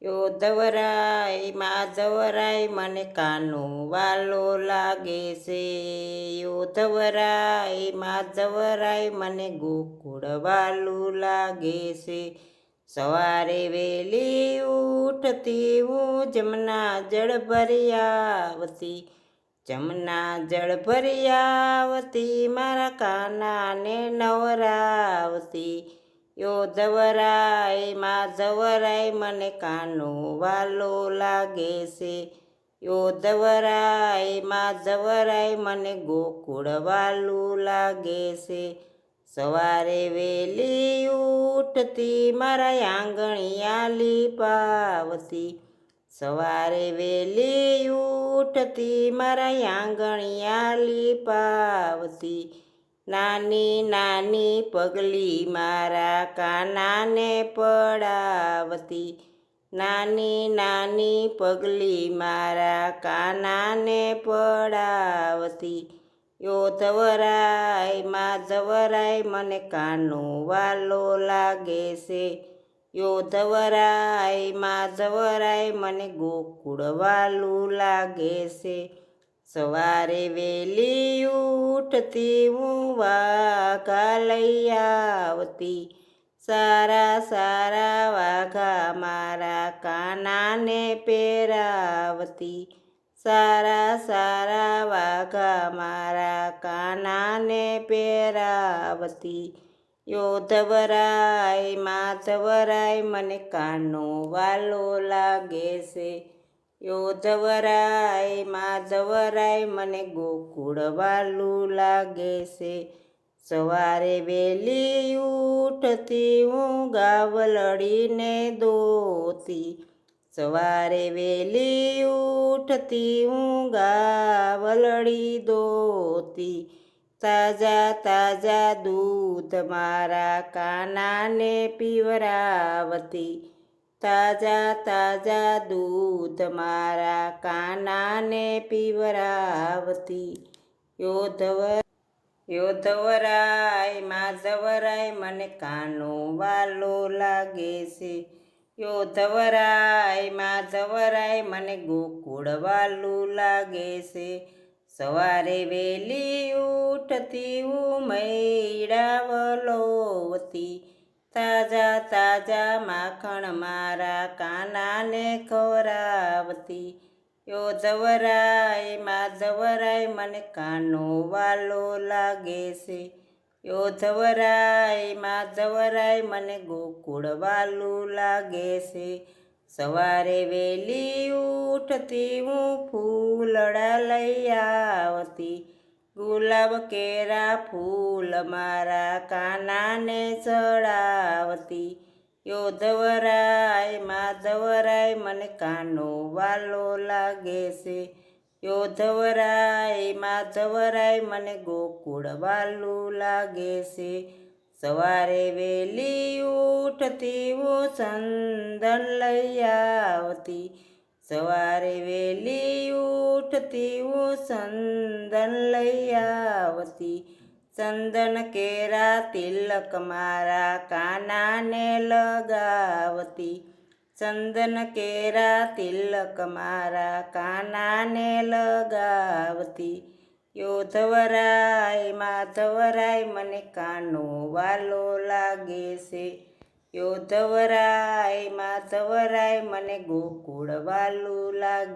યોધવરાય માધવરાય મને કાનો વાલો લાગે છે. યોધવરાય માધવરાય મને ગોકુળ વાલું લાગે છે. સવારે વહેલી ઉઠતી હું જમના જળ ભરી આવતી. જમના જળ ભરી આવતી મારા કાનાને નવરાવતી. યોધવરાય માધવરાય મને કાનો વાલો લાગે છે. યોધવરાય માધવરાય મને ગોકુળ વાલું લાગે છે. સવારે વહેલી ઉઠતી મારા આંગણિયા લીપાવતી. સવારે વહેલી ઉઠતી મારા આંગણિયા લીપાવતી. નાની નાની પગલી મારા કાનાને પડાવતી. નાની નાની પગલી મારા કાનાને પડાવતી. યોધવરાય માધવરાય મને કાનો વાલો લાગે છે. યોધવરાય માધવરાય મને ગોકુળ વાલું લાગે છે. સવારે વહેલી ઉઠતી હું વાઘા લઈ આવતી. સારા સારા વાઘા મારા કાનાને પહેરાવતી. સારા સારા વાઘા મારા કાનાને પહેરાવતી. યોધવરાય માધવરાય મને કાનો વાલો લાગે છે. યોધવરાય માધવરાય મને ગોકુળ વાલું લાગે છે. સવારે વહેલી ઉઠતી હું ગાવલડીને દોતી. સવારે વહેલી ઉઠતી હું ગાવલડી દોતી. તાજા તાજા દૂધ મારા કાનાને પીવરાવતી. તાજા તાજા દૂધ મારા કાનાને પીવરાવતી. યોધવરાય માધવરાય મને કાનો વાલો લાગે છે. યોધવરાય માધવરાય મને ગોકુળ વાલું લાગે છે. સવારે વહેલી ઉઠતી હું મૈડા વલોવતી. તાજા તાજા માખણ મારા કાનાને ખવરાવતી. યોધવરાય માધવરાય મને કાનો વાલો લાગે છે. યોધવરાય માધવરાય મને ગોકુળ વાલું લાગે છે. સવારે વહેલી ઉઠતી હું ફૂલડા લઈ આવતી. ગુલાબ કેરા ફૂલ મારા કાનાને ચડાવતી. યોધવરાય માધવરાય મને કાનો વાલો લાગે છે. યોધવરાય માધવરાય મને ગોકુળ વાલું લાગે છે. સવારે વહેલી ઉઠતી હું ચંદન લઈ આવતી. સવારે વહેલી ઉઠતી હું ચંદન લઈ આવતી. ચંદન કેરા તિલક મારા કાનાને લગાવતી. ચંદન કેરા તિલક મારા કાનાને લગાવતી. યોધવરાય માધવરાય મને કાનો વાલો લાગે છે. યોધવરાય માધવરાય મને ગોકુળ વાલું લાગે